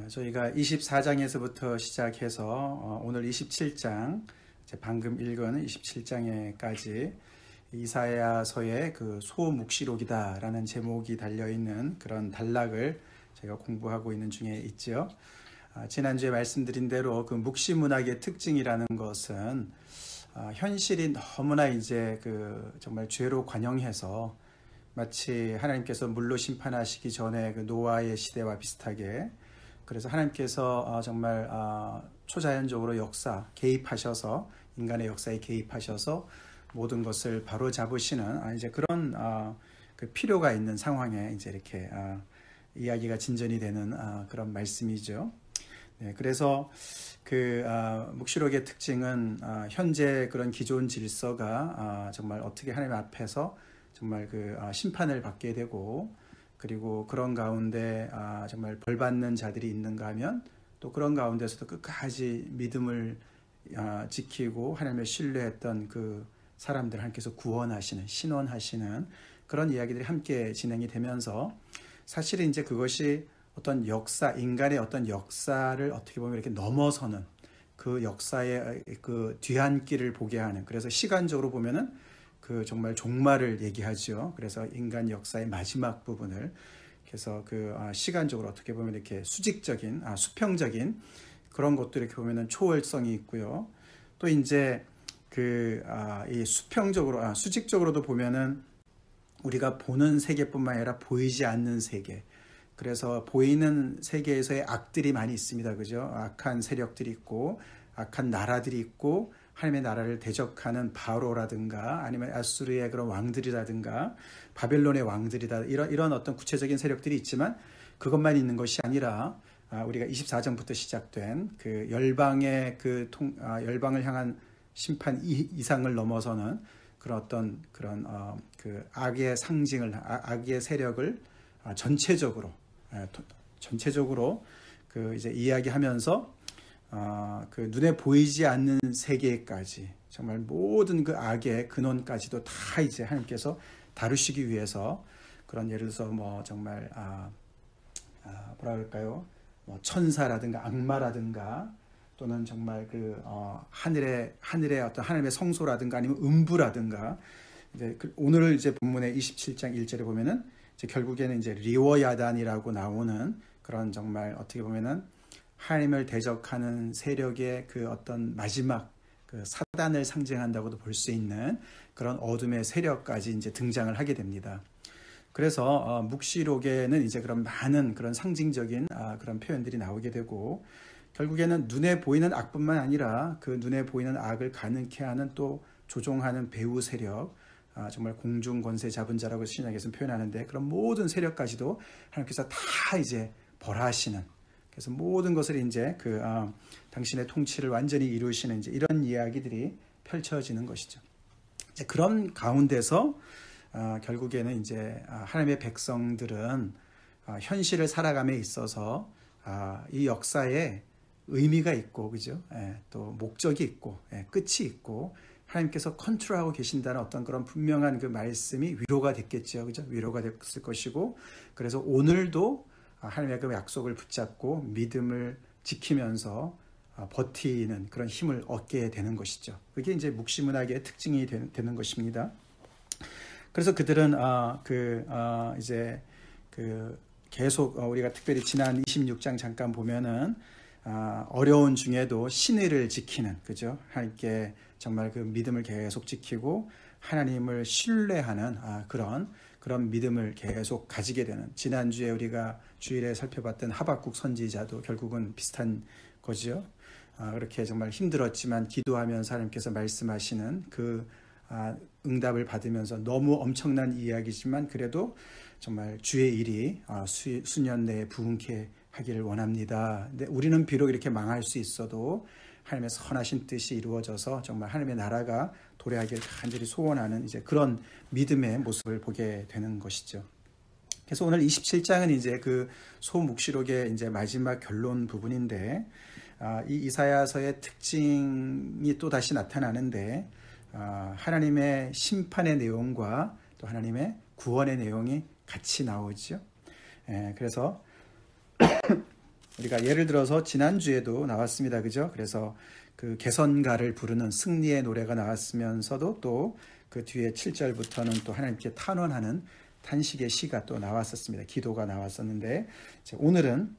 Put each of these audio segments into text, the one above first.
저희가 24장에서부터 시작해서 오늘 27장, 방금 읽은 27장에까지 이사야서의 그 소묵시록이다 라는 제목이 달려있는 그런 단락을 제가 공부하고 있는 중에 있죠. 지난주에 말씀드린 대로 그 묵시문학의 특징이라는 것은 현실이 너무나 이제 정말 죄로 관영해서 마치 하나님께서 물로 심판하시기 전에 그 노아의 시대와 비슷하게, 그래서 하나님께서 정말 초자연적으로 개입하셔서 인간의 역사에 개입하셔서 모든 것을 바로 잡으시는 이제 그런 그 필요가 있는 상황에 이제 이렇게 이야기가 진전이 되는 그런 말씀이죠. 네, 그래서 묵시록의 특징은 현재 그런 기존 질서가 정말 어떻게 하나님 앞에서 정말 심판을 받게 되고, 그리고 그런 가운데 정말 벌받는 자들이 있는가 하면 또 그런 가운데서도 끝까지 믿음을 지키고 하나님을 신뢰했던 그 사람들 하나님께서 구원하시는, 신원하시는 그런 이야기들이 함께 진행이 되면서, 사실은 이제 그것이 어떤 역사, 인간의 어떤 역사를 어떻게 보면 이렇게 넘어서는 그 역사의 그 뒤안길을 보게 하는, 그래서 시간적으로 보면은 정말 종말을 얘기하죠. 그래서 인간 역사의 마지막 부분을, 그래서 시간적으로 어떻게 보면 이렇게 수직적인, 수평적인 그런 것도 이렇게 보면은 초월성이 있고요. 또 이제 이 수직적으로도 보면은 우리가 보는 세계뿐만 아니라 보이지 않는 세계. 그래서 보이는 세계에서의 악들이 많이 있습니다. 그죠? 악한 세력들이 있고, 악한 나라들이 있고, 하나님의 나라를 대적하는 바로라든가 아니면 아수르의 그런 왕들이라든가 바벨론의 왕들이다, 이런 어떤 구체적인 세력들이 있지만, 그것만 있는 것이 아니라 우리가 24장부터 시작된 그 열방의 열방을 향한 심판 이상을 넘어서는 그런 어떤 그 악의 상징을, 악의 세력을 전체적으로 이제 이야기하면서 눈에 보이지 않는 세계까지, 정말 모든 그 악의 근원까지도 다 이제 하나님께서 다루시기 위해서, 그런 예를 들어서 정말 뭐라 그럴까요? 천사라든가 악마라든가, 또는 정말 하늘의 어떤 하나님의 성소라든가 아니면 음부라든가, 이제 오늘 이제 본문의 27장 1절에 보면은 이제 결국에는 이제 리워야단이라고 나오는 그런 정말 어떻게 보면은 하나님을 대적하는 세력의 그 어떤 마지막 사단을 상징한다고도 볼 수 있는 그런 어둠의 세력까지 이제 등장을 하게 됩니다. 그래서 묵시록에는 이제 그런 많은 그런 상징적인 그런 표현들이 나오게 되고, 결국에는 눈에 보이는 악뿐만 아니라 그 눈에 보이는 악을 가능케 하는 또 조종하는 배후 세력, 정말 공중 권세 잡은 자라고 신약에서는 표현하는데, 그런 모든 세력까지도 하나님께서 다 이제 벌하시는, 그래서 모든 것을 이제 당신의 통치를 완전히 이루시는 이제 이런 이야기들이 펼쳐지는 것이죠. 이제 그런 가운데서 결국에는 이제 하나님의 백성들은 현실을 살아감에 있어서 이 역사에 의미가 있고, 그죠? 또 목적이 있고, 끝이 있고, 하나님께서 컨트롤하고 계신다는 어떤 그런 분명한 그 말씀이 위로가 됐겠죠, 그죠? 위로가 됐을 것이고, 그래서 오늘도 하나님의 그 약속을 붙잡고 믿음을 지키면서 버티는 그런 힘을 얻게 되는 것이죠. 그게 이제 묵시문학의 특징이 되는 것입니다. 그래서 그들은 이제 계속 우리가 특별히 지난 26장 잠깐 보면은 어려운 중에도 신의를 지키는, 그죠? 하나님께 정말 그 믿음을 계속 지키고 하나님을 신뢰하는 그런 믿음을 계속 가지게 되는, 지난주에 우리가 주일에 살펴봤던 하박국 선지자도 결국은 비슷한 거죠. 그렇게 정말 힘들었지만 기도하면서 하나님께서 말씀하시는 응답을 받으면서, 너무 엄청난 이야기지만 그래도 정말 주의 일이 수년 내에 부흥케 하기를 원합니다. 근데 우리는 비록 이렇게 망할 수 있어도 하나님의 선하신 뜻이 이루어져서 정말 하나님의 나라가 도래하기를 간절히 소원하는 이제 그런 믿음의 모습을 보게 되는 것이죠. 그래서 오늘 27장은 이제 소묵시록의 이제 마지막 결론 부분인데, 이 이사야서의 특징이 또 다시 나타나는데, 하나님의 심판의 내용과 또 하나님의 구원의 내용이 같이 나오죠. 그래서 우리가 예를 들어서 지난주에도 나왔습니다. 그죠? 그래서 그 개선가를 부르는 승리의 노래가 나왔으면서도 또 그 뒤에 7절부터는 또 하나님께 탄원하는 탄식의 시가 또 나왔었습니다. 기도가 나왔었는데 오늘은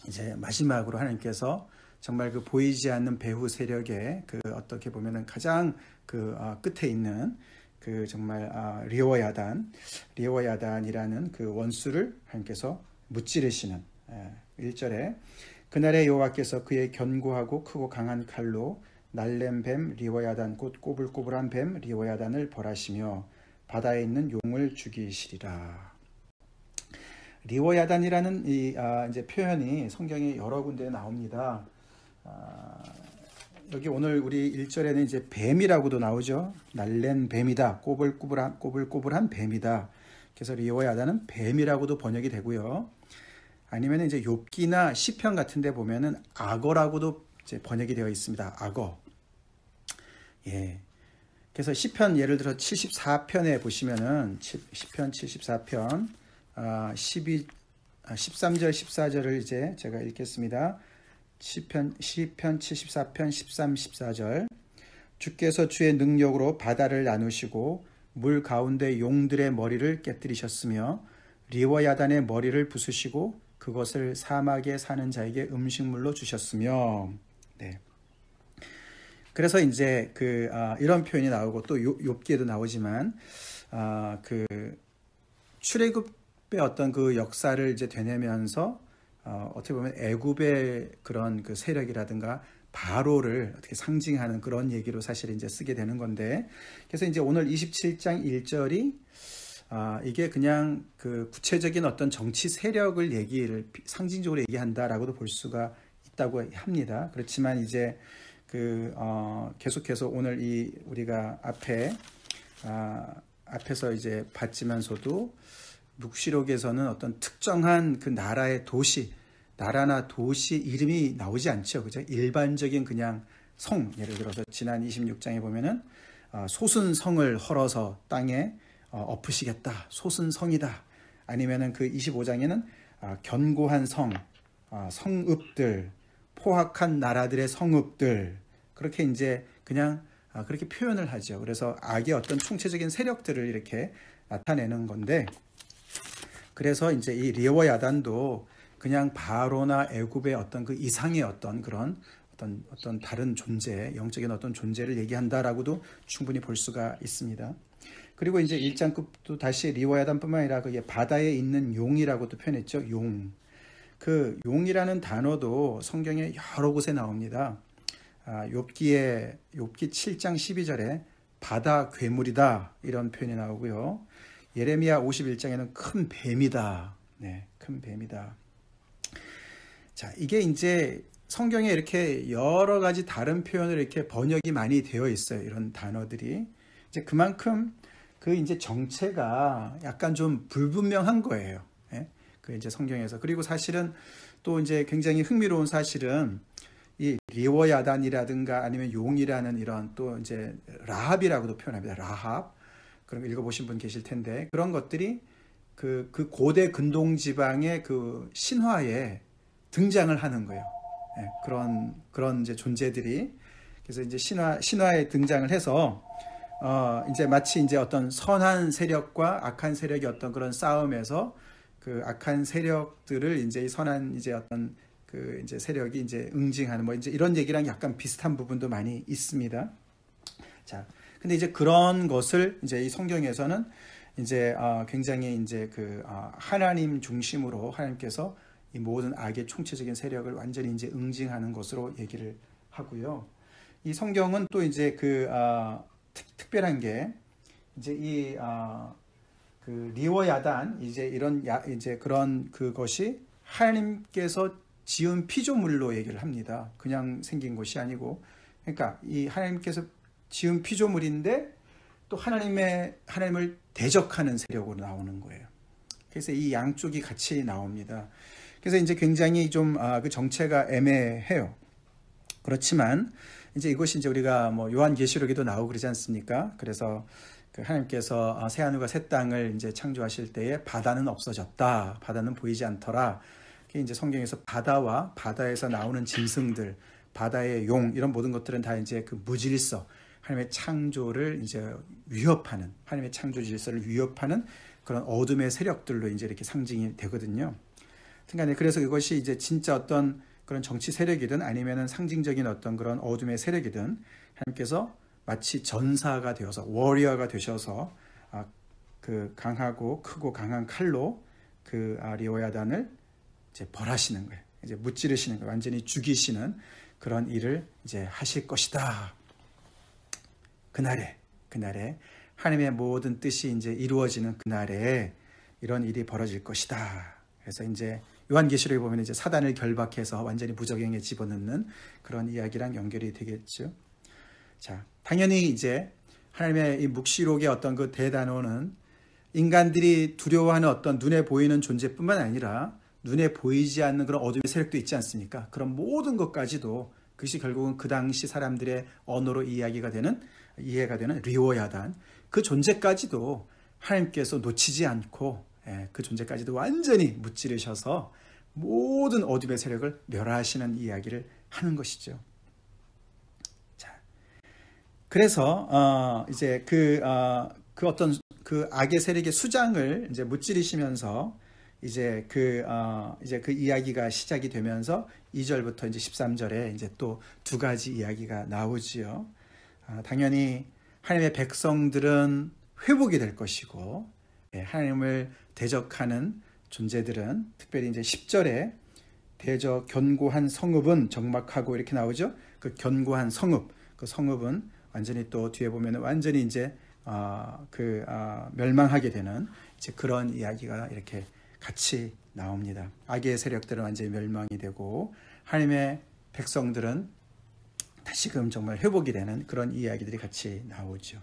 이제 마지막으로 하나님께서 정말 그 보이지 않는 배후 세력의 그 어떻게 보면은 가장 그 끝에 있는 그 정말 리워야단이라는 그 원수를 하나님께서 무찌르시는 1절에 그날에 여호와께서 그의 견고하고 크고 강한 칼로 날렘 뱀 리워야단 곧 꼬불꼬불한 뱀 리워야단을 벌하시며 바다에 있는 용을 죽이시리라. 리워야단이라는 이 이제 표현이 성경에 여러 군데에 나옵니다. 여기 오늘 우리 1절에는 이제 뱀이라고도 나오죠. 날랜 뱀이다. 꼬불꼬불한 뱀이다. 그래서 리워야단은 뱀이라고도 번역이 되고요. 아니면 이제 욥기나 시편 같은 데 보면은 악어라고도 이제 번역이 되어 있습니다. 악어. 예. 그래서 시편 예를 들어 74편에 보시면은 시편 74편 13절 14절을 이제 제가 읽겠습니다. 시편 74편 13, 14절 주께서 주의 능력으로 바다를 나누시고 물 가운데 용들의 머리를 깨뜨리셨으며 리워야단의 머리를 부수시고 그것을 사막에 사는 자에게 음식물로 주셨으며 네. 그래서 이제 이런 표현이 나오고 또 욥기에도 나오지만 그 출애굽의 어떤 그 역사를 이제 되뇌면서 어떻게 보면 애굽의 그런 그 세력이라든가 바로를 어떻게 상징하는 그런 얘기로 사실 이제 쓰게 되는 건데 그래서 이제 오늘 27장 1절이 이게 그냥 그 구체적인 어떤 정치 세력을 상징적으로 얘기한다라고도 볼 수가 있다고 합니다. 그렇지만 이제 계속해서 오늘 우리가 앞에서 이제 봤지만서도 묵시록에서는 어떤 특정한 그 나라나 도시 이름이 나오지 않죠. 그죠? 일반적인 그냥 예를 들어서 지난 26장에 보면은 소순성을 헐어서 땅에 엎으시겠다. 소순성이다. 아니면은 그 25장에는 견고한 성읍들, 포악한 나라들의 성읍들, 그렇게 이제 그냥 그렇게 표현을 하죠. 그래서 악의 어떤 총체적인 세력들을 이렇게 나타내는 건데, 그래서 이제 이 리워야단도 그냥 바로나 애굽의 어떤 그 이상의 어떤 그런 어떤 다른 존재, 영적인 어떤 존재를 얘기한다라고도 충분히 볼 수가 있습니다. 그리고 이제 1장급도 다시 리워야단뿐만 아니라 그게 바다에 있는 용이라고도 표현했죠. 용. 그 용이라는 단어도 성경에 여러 곳에 나옵니다. 욥기 7장 12절에 바다 괴물이다 이런 표현이 나오고요. 예레미야 51장에는 큰 뱀이다. 네, 큰 뱀이다. 자, 이게 이제 성경에 이렇게 여러 가지 다른 표현을 이렇게 번역이 많이 되어 있어요. 이런 단어들이. 이제 그만큼 그 이제 정체가 약간 좀 불분명한 거예요. 예? 그 이제 성경에서. 그리고 사실은 또 이제 굉장히 흥미로운 사실은 이 리워야단이라든가 아니면 용이라는 이런 또 이제 라합이라고도 표현합니다. 라합. 그런 거 읽어보신 분 계실 텐데 그런 것들이 그 고대 근동 지방의 그 신화에 등장을 하는 거예요. 네, 그런 이제 존재들이 그래서 이제 신화에 등장을 해서 이제 마치 이제 어떤 선한 세력과 악한 세력의 어떤 그런 싸움에서 그 악한 세력들을 이제 이 선한 이제 어떤 그 이제 세력이 이제 응징하는 뭐 이제 이런 얘기랑 약간 비슷한 부분도 많이 있습니다. 자, 근데 이제 그런 것을 이제 이 성경에서는 이제 굉장히 이제 그 하나님 중심으로 하나님께서 이 모든 악의 총체적인 세력을 완전히 이제 응징하는 것으로 얘기를 하고요. 이 성경은 또 이제 그 특별한 게 이제 그 리워야단 이제 이제 그런 그것이 하나님께서 지은 피조물로 얘기를 합니다. 그냥 생긴 것이 아니고, 그러니까 이 하나님께서 지은 피조물인데 또 하나님을 대적하는 세력으로 나오는 거예요. 그래서 이 양쪽이 같이 나옵니다. 그래서 이제 굉장히 좀 그 정체가 애매해요. 그렇지만 이제 이것이 이제 우리가 뭐 요한계시록에도 나오고 그러지 않습니까? 그래서 그 하나님께서 새 하늘과 새 땅을 이제 창조하실 때에 바다는 없어졌다. 바다는 보이지 않더라. 특히 이제 성경에서 바다와 바다에서 나오는 짐승들, 바다의 용 이런 모든 것들은 다 이제 그 무질서, 하나님의 창조를 이제 위협하는, 하나님의 창조 질서를 위협하는 그런 어둠의 세력들로 이제 이렇게 상징이 되거든요. 그래서 이것이 이제 진짜 어떤 그런 정치 세력이든 아니면은 상징적인 어떤 그런 어둠의 세력이든 하나님께서 마치 전사가 되어서 워리어가 되셔서 그 강하고 크고 강한 칼로 그 리오야단을 이제 벌하시는 거예요. 이제 무찌르시는 거예요. 완전히 죽이시는 그런 일을 이제 하실 것이다. 그날에 하나님의 모든 뜻이 이제 이루어지는 그날에 이런 일이 벌어질 것이다. 그래서 이제 요한계시록에 보면 이제 사단을 결박해서 완전히 무적행에 집어넣는 그런 이야기랑 연결이 되겠죠. 자, 당연히 이제 하나님의 이 묵시록의 어떤 그 대단원은 인간들이 두려워하는 어떤 눈에 보이는 존재뿐만 아니라 눈에 보이지 않는 그런 어둠의 세력도 있지 않습니까? 그런 모든 것까지도 그것이 결국은 그 당시 사람들의 언어로 이해가 되는 리오야단, 그 존재까지도 하나님께서 놓치지 않고 그 존재까지도 완전히 무찌르셔서 모든 어둠의 세력을 멸하시는 이야기를 하는 것이죠. 자, 그래서 이제 그 어떤 그 악의 세력의 수장을 이제 무찌르시면서 이제 그 이야기가 시작이 되면서 2절부터 이제 13절에 이제 또 두 가지 이야기가 나오지요. 당연히 하나님의 백성들은 회복이 될 것이고, 하나님을 대적하는 존재들은 특별히 이제 10절에 대적 견고한 성읍은 적막하고 이렇게 나오죠. 그 견고한 성읍, 그 성읍은 완전히 또 뒤에 보면 완전히 이제 멸망하게 되는 이제 그런 이야기가 이렇게 같이 나옵니다. 악의 세력들은 완전히 멸망이 되고 하나님의 백성들은 다시금 정말 회복이 되는 그런 이야기들이 같이 나오죠.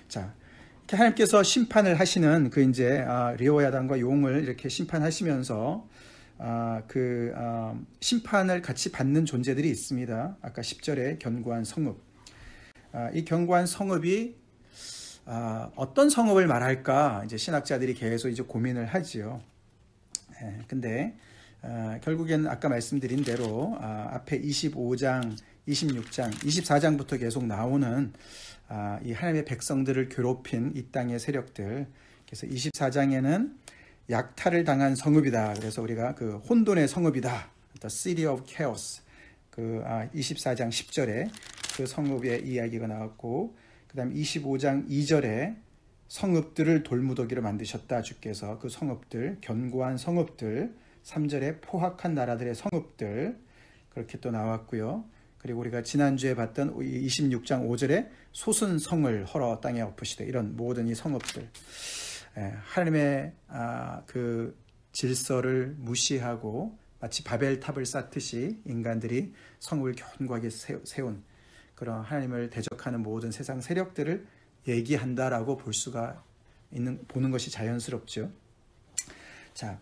자, 이렇게 하나님께서 심판을 하시는 그 이제 리오야단과 용을 이렇게 심판하시면서 심판을 같이 받는 존재들이 있습니다. 아까 10절에 견고한 성읍. 이 견고한 성읍이 어떤 성읍을 말할까 이제 신학자들이 계속 이제 고민을 하지요. 근데 결국에는 아까 말씀드린 대로 앞에 25장, 26장, 24장부터 계속 나오는 이 하나님의 백성들을 괴롭힌 이 땅의 세력들. 그래서 24장에는 약탈을 당한 성읍이다. 그래서 우리가 그 혼돈의 성읍이다. The City of Chaos. 그 24장 10절에 그 성읍의 이야기가 나왔고, 그다음 25장 2절에 성읍들을 돌무더기로 만드셨다. 주께서 그 성읍들, 견고한 성읍들, 3절에 포악한 나라들의 성읍들 그렇게 또 나왔고요. 그리고 우리가 지난주에 봤던 26장 5절에 솟은 성을 헐어 땅에 엎으시되, 이런 모든 이 성읍들, 하나님의 그 질서를 무시하고 마치 바벨탑을 쌓듯이 인간들이 성읍을 견고하게 세운 그런 하나님을 대적하는 모든 세상 세력들을 얘기한다라고 보는 것이 자연스럽죠. 자,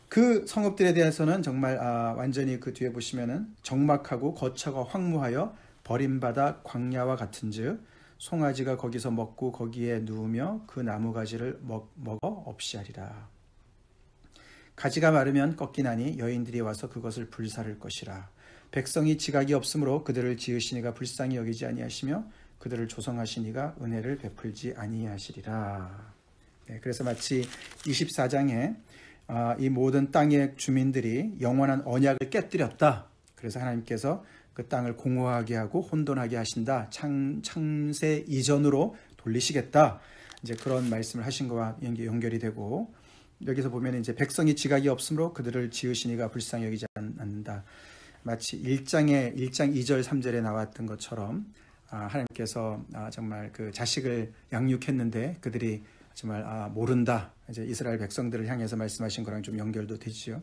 그 성읍들에 대해서는 정말 완전히 그 뒤에 보시면은 적막하고 거처가 황무하여 버림받아 광야와 같은즉 송아지가 거기서 먹고 거기에 누우며 그 나무가지를 먹어 없이 하리라. 가지가 마르면 꺾이나니 여인들이 와서 그것을 불사를 것이라. 백성이 지각이 없으므로 그들을 지으시니가 불쌍히 여기지 아니하시며 그들을 조성하시니가 은혜를 베풀지 아니하시리라. 그래서 마치 24장에 이 모든 땅의 주민들이 영원한 언약을 깨뜨렸다. 그래서 하나님께서 그 땅을 공허하게 하고 혼돈하게 하신다. 창세 이전으로 돌리시겠다. 이제 그런 말씀을 하신 거와 연결이 되고, 여기서 보면 이제 백성이 지각이 없으므로 그들을 지으시니가 불쌍히 여기지 않는다. 마치 1장 2절 3절에 나왔던 것처럼 하나님께서 정말 그 자식을 양육했는데 그들이 정말 모른다. 이제 이스라엘 백성들을 향해서 말씀하신 거랑 좀 연결도 되지요.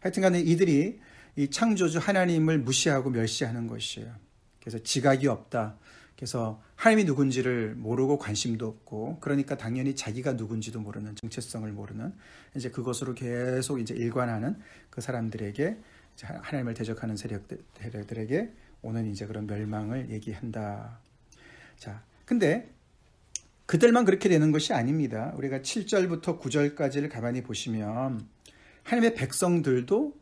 하여튼간에 이들이 이 창조주 하나님을 무시하고 멸시하는 것이에요. 그래서 지각이 없다. 그래서 하나님이 누군지를 모르고 관심도 없고, 그러니까 당연히 자기가 누군지도 모르는, 정체성을 모르는 이제 그것으로 계속 이제 일관하는 그 사람들에게, 하나님을 대적하는 세력들에게 오는 이제 그런 멸망을 얘기한다. 자, 근데 그들만 그렇게 되는 것이 아닙니다. 우리가 7절부터 9절까지를 가만히 보시면 하나님의 백성들도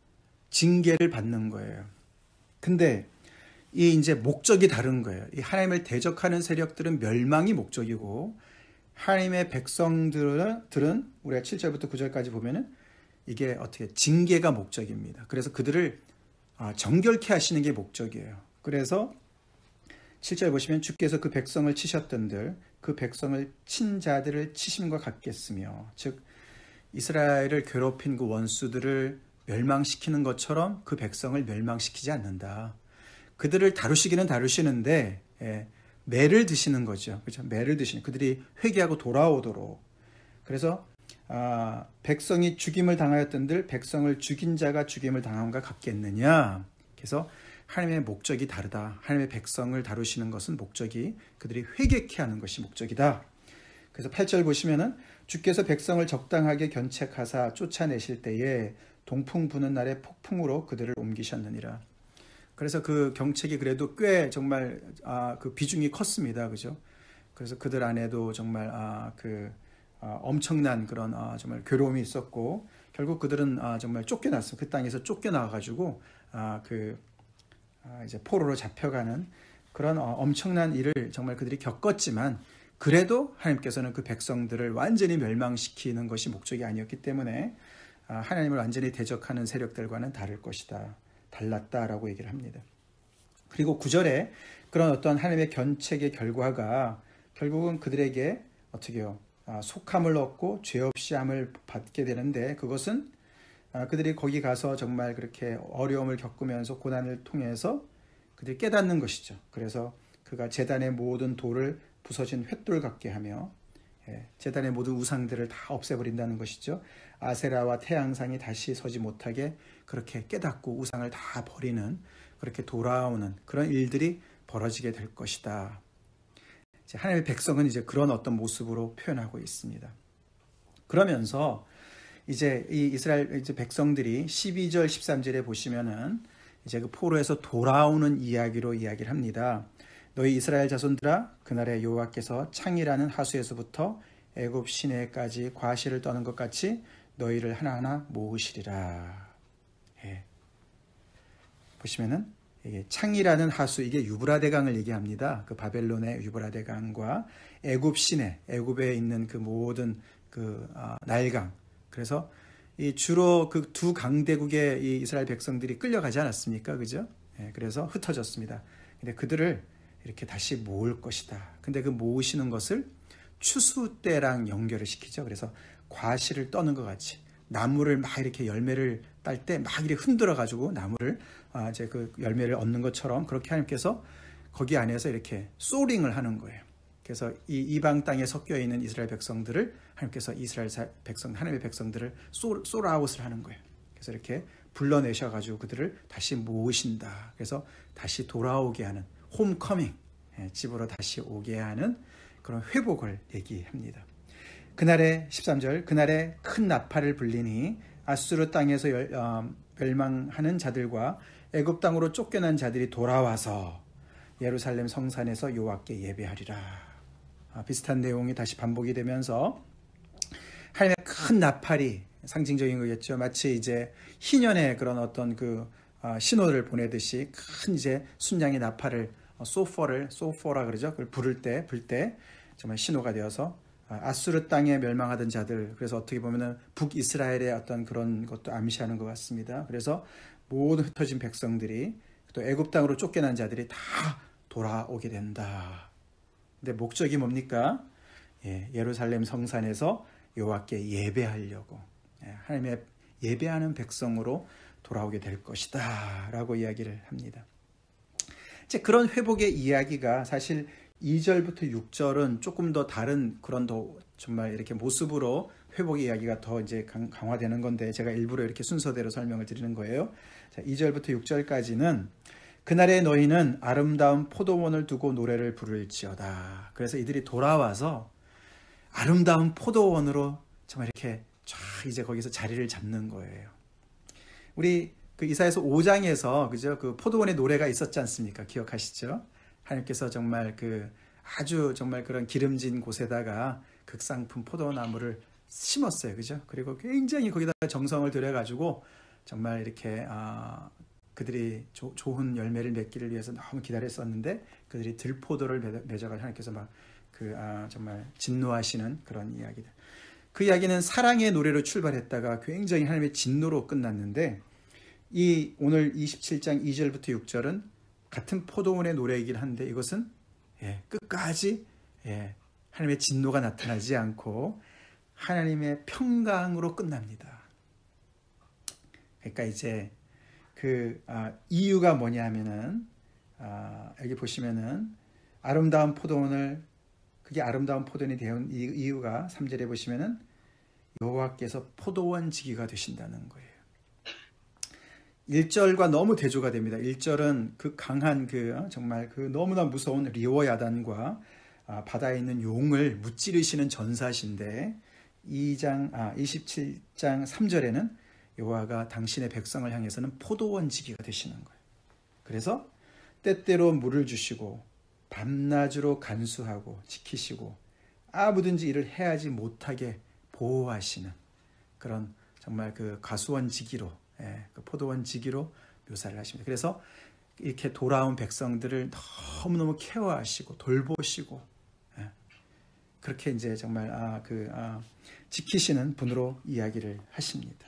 징계를 받는 거예요. 근데 이 이제 목적이 다른 거예요. 이 하나님을 대적하는 세력들은 멸망이 목적이고 하나님의 백성들은 우리가 7절부터 9절까지 보면은 이게 어떻게 징계가 목적입니다. 그래서 그들을 정결케 하시는 게 목적이에요. 그래서 7절 보시면 주께서 그 백성을 치셨던들 그 백성을 친 자들을 치심과 같겠으며, 즉 이스라엘을 괴롭힌 그 원수들을 멸망시키는 것처럼 그 백성을 멸망시키지 않는다. 그들을 다루시기는 다루시는데 매를 드시는 거죠. 그렇죠? 매를 드시는, 그들이 회개하고 돌아오도록. 그래서 백성이 죽임을 당하였던들 백성을 죽인 자가 죽임을 당함과 같겠느냐. 그래서 하나님의 목적이 다르다. 하나님의 백성을 다루시는 것은 목적이 그들이 회개케 하는 것이 목적이다. 그래서 8절 보시면은 주께서 백성을 적당하게 견책하사 쫓아내실 때에 동풍 부는 날에 폭풍으로 그들을 옮기셨느니라. 그래서 그 경책이 그래도 꽤 정말 그 비중이 컸습니다. 그죠? 그래서 그들 안에도 정말 엄청난 그런 정말 괴로움이 있었고, 결국 그들은 정말 쫓겨났어. 그 땅에서 쫓겨나와 가지고 이제 포로로 잡혀가는 그런 엄청난 일을 정말 그들이 겪었지만, 그래도 하나님께서는 그 백성들을 완전히 멸망시키는 것이 목적이 아니었기 때문에 하나님을 완전히 대적하는 세력들과는 다를 것이다. 달랐다라고 얘기를 합니다. 그리고 9절에 그런 어떤 하나님의 견책의 결과가 결국은 그들에게 어떻게 해요? 속함을 얻고 죄 없이 함을 받게 되는데, 그것은 그들이 거기 가서 정말 그렇게 어려움을 겪으면서 고난을 통해서 그들이 깨닫는 것이죠. 그래서 그가 제단의 모든 돌을 부서진 횃돌 같게 하며 제단의 모든 우상들을 다 없애버린다는 것이죠. 아세라와 태양상이 다시 서지 못하게 그렇게 깨닫고 우상을 다 버리는, 그렇게 돌아오는 그런 일들이 벌어지게 될 것이다. 하나님의 백성은 이제 그런 어떤 모습으로 표현하고 있습니다. 그러면서 이제 이 이스라엘 이제 백성들이 12절 13절에 보시면은 이제 그 포로에서 돌아오는 이야기로 이야기를 합니다. 너희 이스라엘 자손들아, 그날에 여호와께서 창이라는 하수에서부터 애굽 시내까지 과실을 떠는 것 같이 너희를 하나하나 모으시리라. 보시면은 이게 창이라는 하수, 이게 유브라데강을 얘기합니다. 그 바벨론의 유브라데강과 애굽 시내, 애굽에 있는 그 모든 그 나일강. 그래서 이 주로 그 두 강대국의 이 이스라엘 백성들이 끌려가지 않았습니까? 그죠? 그래서 흩어졌습니다. 근데 그들을 이렇게 다시 모을 것이다. 근데 그 모으시는 것을 추수 때랑 연결을 시키죠. 그래서 과실을 떠는 것 같이 나무를 막 이렇게 열매를 딸 때 막 이렇게 흔들어 가지고 나무를 이제 그 열매를 얻는 것처럼, 그렇게 하나님께서 거기 안에서 이렇게 소링을 하는 거예요. 그래서 이 이방 땅에 섞여 있는 이스라엘 백성들을 하나님께서 하나님의 백성들을 솔아웃을 하는 거예요. 그래서 이렇게 불러내셔 가지고 그들을 다시 모으신다. 그래서 다시 돌아오게 하는 홈커밍, 집으로 다시 오게 하는 그런 회복을 얘기합니다. 그날에 13절, 그날에 큰 나팔을 불리니 아수르 땅에서 멸망하는 자들과 애굽 땅으로 쫓겨난 자들이 돌아와서 예루살렘 성산에서 여호와께 예배하리라. 비슷한 내용이 다시 반복이 되면서 하나님의 큰 나팔이 상징적인 거겠죠. 마치 이제 희년의 그런 어떤 그 신호를 보내듯이 큰 이제 순양의 나팔을 소포라 그러죠. 그걸 불 때 정말 신호가 되어서 아수르 땅에 멸망하던 자들, 그래서 어떻게 보면은 북이스라엘의 어떤 그런 것도 암시하는 것 같습니다. 그래서 모든 흩어진 백성들이 또 애굽 땅으로 쫓겨난 자들이 다 돌아오게 된다. 근데 목적이 뭡니까? 예루살렘 성산에서 여호와께 예배하려고, 하나님의 예배하는 백성으로 돌아오게 될 것이다 라고 이야기를 합니다. 이제 그런 회복의 이야기가 사실 2절부터 6절은 조금 더 다른 그런 더 정말 이렇게 모습으로 회복의 이야기가 더 이제 강화되는 건데, 제가 일부러 이렇게 순서대로 설명을 드리는 거예요. 자, 2절부터 6절까지는 그날에 너희는 아름다운 포도원을 두고 노래를 부를지어다. 그래서 이들이 돌아와서 아름다운 포도원으로 정말 이렇게 쫙 이제 거기서 자리를 잡는 거예요. 우리 그 이사야서 5장에서 그죠? 그 포도원의 노래가 있었지 않습니까? 기억하시죠? 하나님께서 정말 그 아주 정말 그런 기름진 곳에다가 극상품 포도나무를 심었어요. 그죠? 그리고 굉장히 거기다가 정성을 들여가지고 정말 이렇게 그들이 좋은 열매를 맺기를 위해서 너무 기다렸었는데 그들이 들포도를 맺어가 하나님께서 막 정말 진노하시는 그런 이야기들. 그 이야기는 사랑의 노래로 출발했다가 굉장히 하나님의 진노로 끝났는데 이 오늘 27장 2절부터 6절은 같은 포도원의 노래이긴 한데 이것은 끝까지 하나님의 진노가 나타나지 않고 하나님의 평강으로 끝납니다. 그러니까 이제 이유가 뭐냐면은 여기 보시면은 아름다운 포도원을 그게 아름다운 포도원이 되온 이유가 3절에 보시면은 여호와께서 포도원 지기가 되신다는 거예요. 1절과 너무 대조가 됩니다. 1절은 그 강한 정말 너무나 무서운 리워야단과 바다에 있는 용을 무찌르시는 전사신데 27장 3절에는 여호와가 당신의 백성을 향해서는 포도원 지기가 되시는 거예요. 그래서 때때로 물을 주시고 밤낮으로 간수하고 지키시고 아무든지 일을 해하지 못하게 보호하시는 그런 정말 가수원 지기로 그 포도원 지기로 묘사를 하십니다. 그래서 이렇게 돌아온 백성들을 너무너무 케어하시고 돌보시고 그렇게 이제 정말 지키시는 분으로 이야기를 하십니다.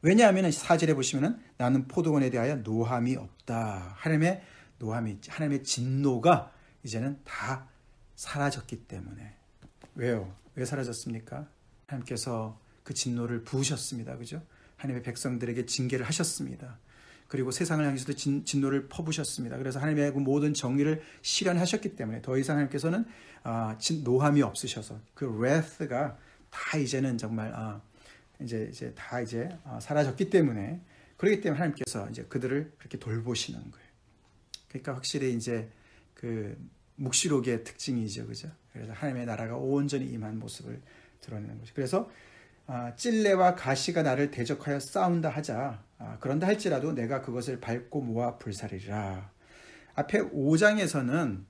왜냐하면 4절에 보시면은 나는 포도원에 대하여 노함이 없다. 하나님의 진노가 이제는 다 사라졌기 때문에. 왜요? 왜 사라졌습니까? 하나님께서 그 진노를 부으셨습니다. 그죠? 하나님의 백성들에게 징계를 하셨습니다. 그리고 세상을 향해서도 진노를 퍼부으셨습니다. 그래서 하나님의 그 모든 정의를 실현하셨기 때문에 더 이상 하나님께서는 노함이 없으셔서 그 wrath가 다 이제는 정말 이제 다 사라졌기 때문에 그렇기 때문에 하나님께서 이제 그들을 그렇게 돌보시는 거예요. 그러니까 확실히 이제 묵시록의 특징이죠, 그죠? 그래서 하나님의 나라가 온전히 임한 모습을 드러내는 거죠. 그래서 찔레와 가시가 나를 대적하여 싸운다 하자. 그런다 할지라도 내가 그것을 밟고 모아 불사르리라. 앞에 5장에서는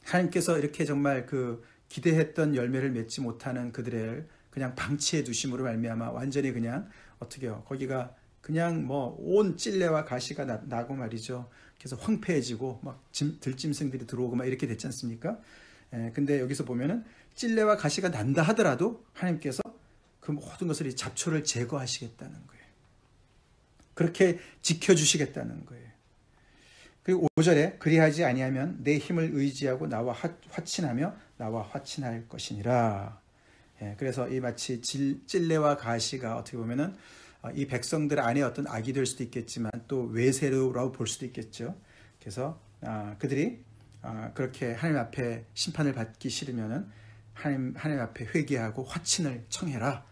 하나님께서 이렇게 정말 기대했던 열매를 맺지 못하는 그들을 그냥 방치해 두심으로 말미암아 완전히 그냥 어떻게요? 거기가 그냥 온 찔레와 가시가 나고 말이죠. 그래서 황폐해지고 막 들짐승들이 들어오고 막 이렇게 됐지 않습니까? 근데 여기서 보면은 찔레와 가시가 난다 하더라도 하나님께서 그 모든 것을 이 잡초를 제거하시겠다는 거예요. 그렇게 지켜주시겠다는 거예요. 그리고 5절에 그리하지 아니하면 내 힘을 의지하고 나와 화친하며 나와 화친할 것이니라. 그래서 이 마치 찔레와 가시가 어떻게 보면은 이 백성들 안에 어떤 악이 될 수도 있겠지만 또 외세로라고 볼 수도 있겠죠. 그래서 그들이 그렇게 하나님 앞에 심판을 받기 싫으면은 하나님 앞에 회개하고 화친을 청해라.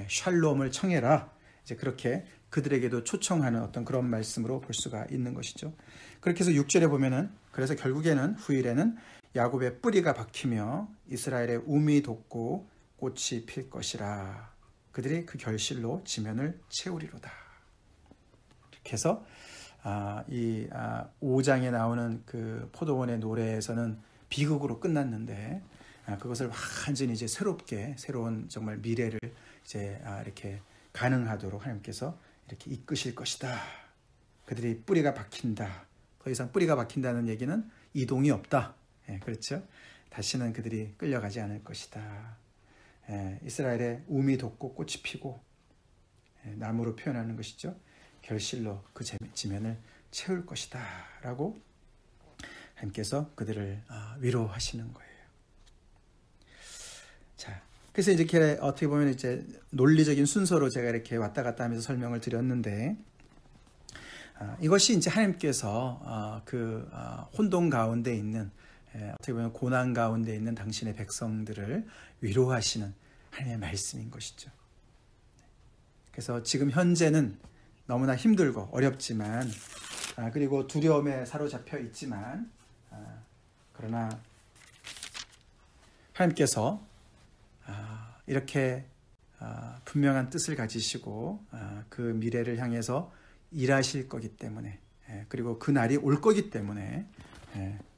샬롬을 청해라. 이제 그렇게 그들에게도 초청하는 어떤 그런 말씀으로 볼 수가 있는 것이죠. 그렇게 해서 6절에 보면은 그래서 결국에는 후일에는 야곱의 뿌리가 박히며 이스라엘의 움이 돋고 꽃이 필 것이라. 그들이 그 결실로 지면을 채우리로다. 이렇게 해서 이 5장에 나오는 그 포도원의 노래에서는 비극으로 끝났는데 그것을 완전히 이제 새로운 정말 미래를 이제 이렇게 가능하도록 하나님께서 이렇게 이끄실 것이다. 그들이 뿌리가 박힌다. 더 이상 뿌리가 박힌다는 얘기는 이동이 없다. 그렇죠? 다시는 그들이 끌려가지 않을 것이다. 이스라엘의 움이 돋고 꽃이 피고 나무로 표현하는 것이죠. 결실로 그 지면을 채울 것이다 라고 하나님께서 그들을 위로하시는 거예요. 자, 그래서 이렇게 어떻게 보면 이제 논리적인 순서로 제가 이렇게 왔다 갔다 하면서 설명을 드렸는데 이것이 이제 하나님께서 혼돈 가운데 있는 어떻게 보면 고난 가운데 있는 당신의 백성들을 위로하시는 하나님의 말씀인 것이죠. 그래서 지금 현재는 너무나 힘들고 어렵지만 그리고 두려움에 사로잡혀 있지만 그러나 하나님께서 이렇게 분명한 뜻을 가지시고 그 미래를 향해서 일하실 거기 때문에 그리고 그 날이 올 거기 때문에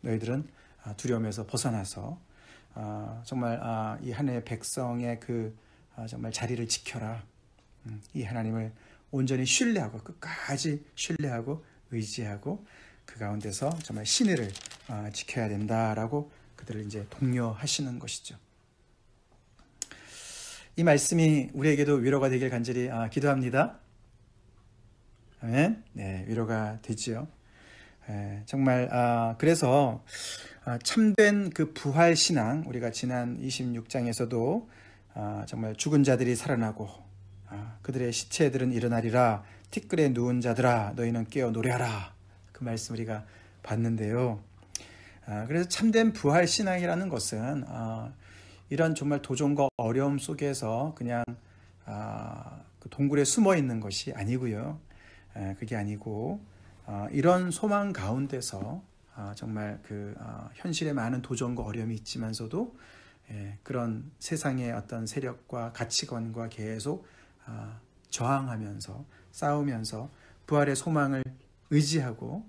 너희들은 두려움에서 벗어나서 정말 이 하나님의 백성의 그 정말 자리를 지켜라. 이 하나님을 온전히 신뢰하고 끝까지 신뢰하고 의지하고 그 가운데서 정말 신의를 지켜야 된다라고 그들을 이제 독려하시는 것이죠. 이 말씀이 우리에게도 위로가 되길 간절히 기도합니다. 아멘. 네, 위로가 되지요. 정말 그래서 참된 그 부활 신앙, 우리가 지난 26장에서도 정말 죽은 자들이 살아나고 그들의 시체들은 일어나리라, 티끌에 누운 자들아 너희는 깨어 노래하라, 그 말씀 우리가 봤는데요. 그래서 참된 부활 신앙이라는 것은 이런 정말 도전과 어려움 속에서 그냥 그 동굴에 숨어 있는 것이 아니고요. 그게 아니고 이런 소망 가운데서 정말 그 현실에 많은 도전과 어려움이 있지만서도 그런 세상의 어떤 세력과 가치관과 계속 저항하면서 싸우면서 부활의 소망을 의지하고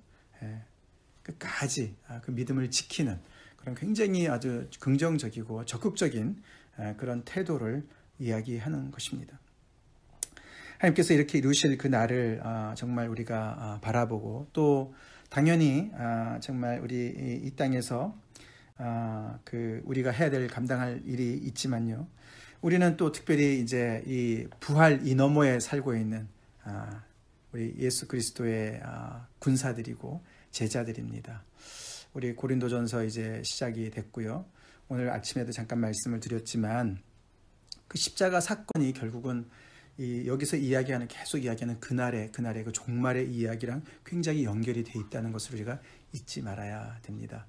끝까지 그 믿음을 지키는 그런 굉장히 아주 긍정적이고 적극적인 그런 태도를 이야기하는 것입니다. 하나님께서 이렇게 이루실 그 날을 정말 우리가 바라보고, 또 당연히 정말 우리 이 땅에서 그 우리가 해야 될 감당할 일이 있지만요, 우리는 또 특별히 이제 이 부활 이 너머에 살고 있는 우리 예수 그리스도의 군사들이고 제자들입니다. 우리 고린도전서 이제 시작이 됐고요. 오늘 아침에도 잠깐 말씀을 드렸지만 그 십자가 사건이 결국은 여기서 계속 이야기하는 그날의 그 종말의 이야기랑 굉장히 연결이 돼 있다는 것을 우리가 잊지 말아야 됩니다.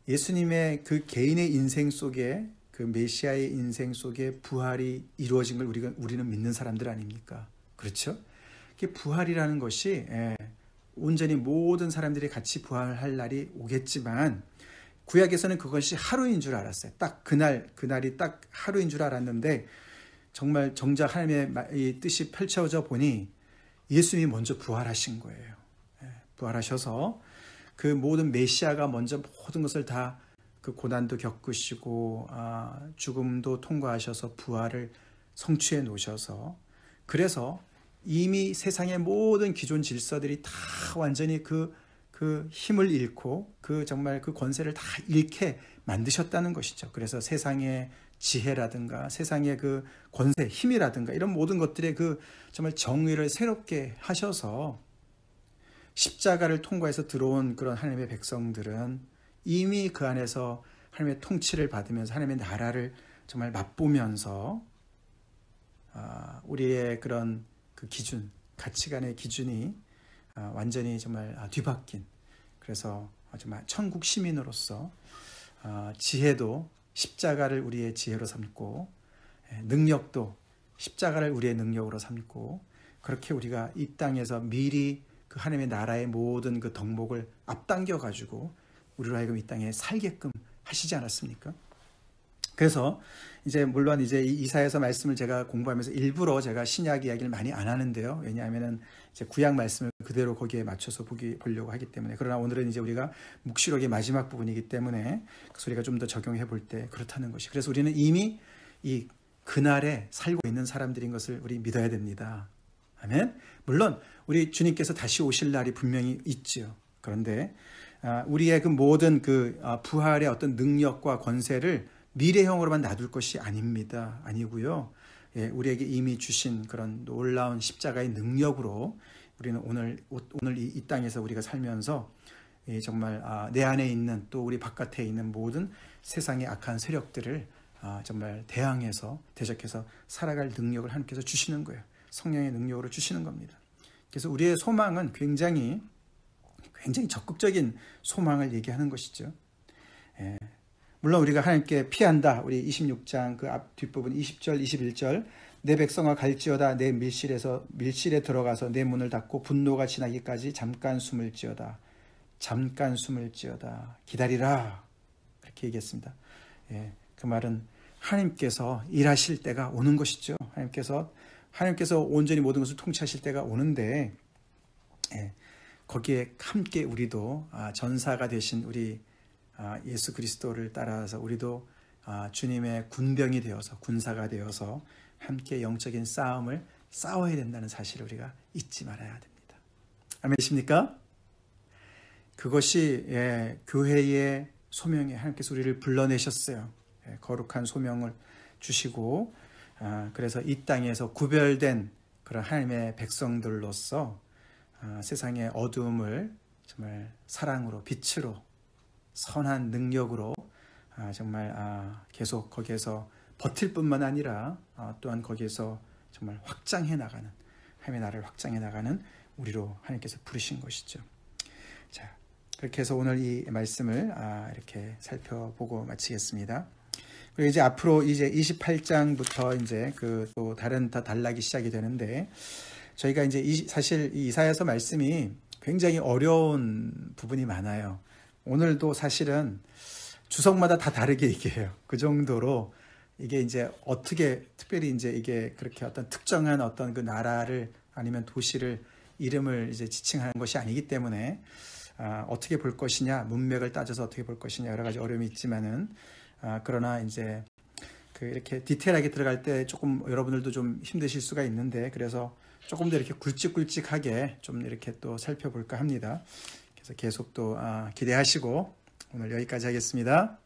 예수님의 그 개인의 인생 속에, 그 메시아의 인생 속에 부활이 이루어진 걸 우리는 믿는 사람들 아닙니까? 그렇죠? 부활이라는 것이 온전히 모든 사람들이 같이 부활할 날이 오겠지만, 구약에서는 그것이 하루인 줄 알았어요. 딱 그날이 딱 하루인 줄 알았는데, 정말 정작 하나님의 뜻이 펼쳐져 보니 예수님이 먼저 부활하신 거예요. 부활하셔서 그 모든 메시아가 먼저 모든 것을 다 그 고난도 겪으시고 죽음도 통과하셔서 부활을 성취해 놓으셔서, 그래서 이미 세상의 모든 기존 질서들이 다 완전히 그 힘을 잃고 정말 그 권세를 다 잃게 만드셨다는 것이죠. 그래서 세상의 지혜라든가 세상의 그 권세, 힘이라든가 이런 모든 것들의 그 정말 정의를 새롭게 하셔서 십자가를 통과해서 들어온 그런 하나님의 백성들은 이미 그 안에서 하나님의 통치를 받으면서 하나님의 나라를 정말 맛보면서 우리의 그런 그 기준, 가치관의 기준이 완전히 정말 뒤바뀐, 그래서 정말 천국 시민으로서 지혜도 십자가를 우리의 지혜로 삼고, 능력도 십자가를 우리의 능력으로 삼고, 그렇게 우리가 이 땅에서 미리 그 하나님의 나라의 모든 그 덕목을 앞당겨 가지고 우리로 하여금 이 땅에 살게끔 하시지 않았습니까? 그래서 이제 물론 이제 이사야서 말씀을 제가 공부하면서 일부러 제가 신약 이야기를 많이 안 하는데요. 왜냐하면은 이제 구약 말씀을 그대로 거기에 맞춰서 보려고 하기 때문에. 그러나 오늘은 이제 우리가 묵시록의 마지막 부분이기 때문에 그 소리가 좀 더 적용해 볼 때 그렇다는 것이. 그래서 우리는 이미 이 그날에 살고 있는 사람들인 것을 우리 믿어야 됩니다. 아멘. 물론 우리 주님께서 다시 오실 날이 분명히 있지요. 그런데 우리의 그 모든 그 부활의 어떤 능력과 권세를 미래형으로만 놔둘 것이 아닙니다. 아니고요. 우리에게 이미 주신 그런 놀라운 십자가의 능력으로 우리는 오늘 이 땅에서 우리가 살면서 정말 내 안에 있는, 또 우리 바깥에 있는 모든 세상의 악한 세력들을 정말 대적해서 살아갈 능력을 하나님께서 주시는 거예요. 성령의 능력으로 주시는 겁니다. 그래서 우리의 소망은 굉장히 적극적인 소망을 얘기하는 것이죠. 물론 우리가 하나님께 피한다. 우리 26장 그 앞 뒷부분 20절, 21절, 내 백성아 갈지어다. 내 밀실에 들어가서 내 문을 닫고 분노가 지나기까지 잠깐 숨을 지어다. 기다리라. 그렇게 얘기했습니다. 그 말은 하나님께서 일하실 때가 오는 것이죠. 하나님께서 온전히 모든 것을 통치하실 때가 오는데, 거기에 함께 우리도 전사가 되신 우리 예수 그리스도를 따라서 우리도 주님의 군병이 되어서, 군사가 되어서 함께 영적인 싸움을 싸워야 된다는 사실을 우리가 잊지 말아야 됩니다. 아멘이십니까? 그것이 교회의 소명에 하나님께서 우리를 불러내셨어요. 거룩한 소명을 주시고 그래서 이 땅에서 구별된 그런 하나님의 백성들로서 세상의 어두움을 정말 사랑으로 빛으로 선한 능력으로 정말 계속 거기에서 버틸 뿐만 아니라 또한 거기에서 정말 확장해 나가는 하나님의 나라를 확장해 나가는 우리로 하나님께서 부르신 것이죠. 자, 그렇게 해서 오늘 이 말씀을 이렇게 살펴보고 마치겠습니다. 그리고 이제 앞으로 이제 28장부터 이제 그 또 다른 더 단락이 시작이 되는데 저희가 이제 사실 이 이사야서 말씀이 굉장히 어려운 부분이 많아요. 오늘도 사실은 주석마다 다 다르게 얘기해요. 그 정도로 이게 이제 어떻게 특별히 이제 이게 그렇게 어떤 특정한 어떤 그 나라를 아니면 도시를 이름을 이제 지칭하는 것이 아니기 때문에 어떻게 볼 것이냐, 문맥을 따져서 어떻게 볼 것이냐 여러 가지 어려움이 있지만은 그러나 이제 그 이렇게 디테일하게 들어갈 때 조금 여러분들도 좀 힘드실 수가 있는데 그래서 조금 더 이렇게 굵직굵직하게 좀 이렇게 또 살펴볼까 합니다. 그래서 계속 또 기대하시고 오늘 여기까지 하겠습니다.